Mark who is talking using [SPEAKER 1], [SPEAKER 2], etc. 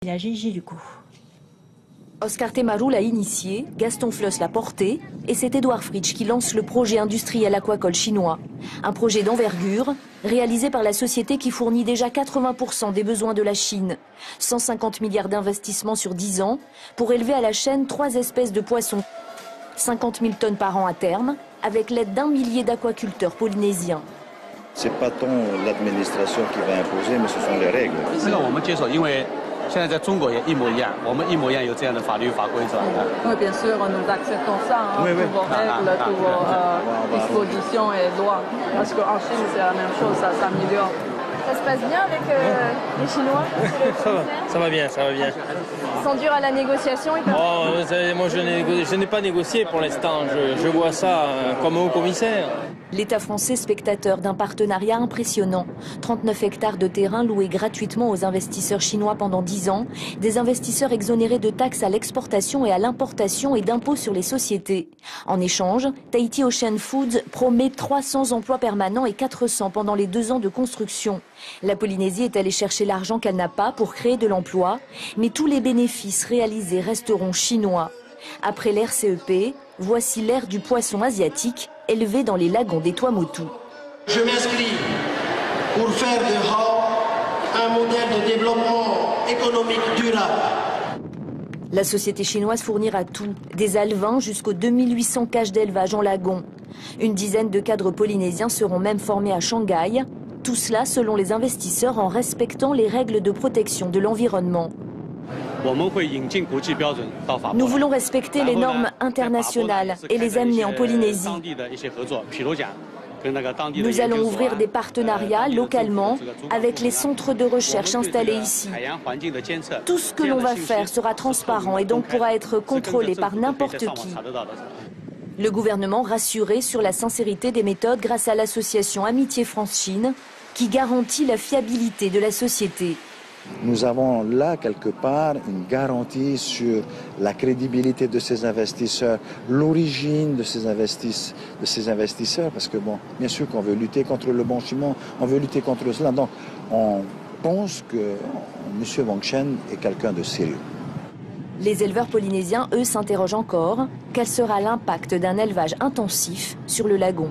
[SPEAKER 1] La GG du coup.
[SPEAKER 2] Oscar Temaru l'a initié, Gaston Floss l'a porté, et c'est Édouard Fritsch qui lance le projet industriel aquacole chinois. Un projet d'envergure, réalisé par la société qui fournit déjà 80% des besoins de la Chine. 150 milliards d'investissements sur 10 ans, pour élever à la chaîne 3 espèces de poissons. 50 000 tonnes par an à terme, avec l'aide d'1 millier d'aquaculteurs polynésiens.
[SPEAKER 3] Ce n'est pas tant l'administration qui va imposer, mais ce sont les règles.
[SPEAKER 4] Oui, bien sûr, nous acceptons ça, toutes vos règles, toutes vos dispositions et lois. Parce qu'en Chine, c'est la même chose, ça s'améliore.
[SPEAKER 5] Ça se passe bien avec les Chinois?
[SPEAKER 6] Ça va bien, ça va bien.
[SPEAKER 5] Ils sont durs à la négociation?
[SPEAKER 6] Moi, je n'ai pas négocié pour l'instant. Je vois ça comme haut commissaire.
[SPEAKER 2] L'État français spectateur d'un partenariat impressionnant. 39 hectares de terrain loués gratuitement aux investisseurs chinois pendant 10 ans. Des investisseurs exonérés de taxes à l'exportation et à l'importation et d'impôts sur les sociétés. En échange, Tahiti Ocean Foods promet 300 emplois permanents et 400 pendant les 2 ans de construction. La Polynésie est allée chercher l'argent qu'elle n'a pas pour créer de l'emploi, mais tous les bénéfices réalisés resteront chinois. Après l'ère CEP, voici l'ère du poisson asiatique élevé dans les lagons des Tuamotu.
[SPEAKER 7] Je m'inscris pour faire de Hao un modèle de développement économique durable.
[SPEAKER 2] La société chinoise fournira tout, des alevins jusqu'aux 2800 cages d'élevage en lagon. Une dizaine de cadres polynésiens seront même formés à Shanghai. Tout cela selon les investisseurs en respectant les règles de protection de l'environnement. Nous voulons respecter les normes internationales et les amener en Polynésie. Nous allons ouvrir des partenariats localement avec les centres de recherche installés ici. Tout ce que l'on va faire sera transparent et donc pourra être contrôlé par n'importe qui. Le gouvernement rassuré sur la sincérité des méthodes grâce à l'association Amitié France-Chine qui garantit la fiabilité de la société.
[SPEAKER 3] Nous avons là, quelque part, une garantie sur la crédibilité de ces investisseurs, l'origine de ces investisseurs, parce que, bon, bien sûr qu'on veut lutter contre le blanchiment, on veut lutter contre cela. Donc, on pense que M. Wang Shen est quelqu'un de sérieux.
[SPEAKER 2] Les éleveurs polynésiens, eux, s'interrogent encore. Quel sera l'impact d'un élevage intensif sur le lagon ?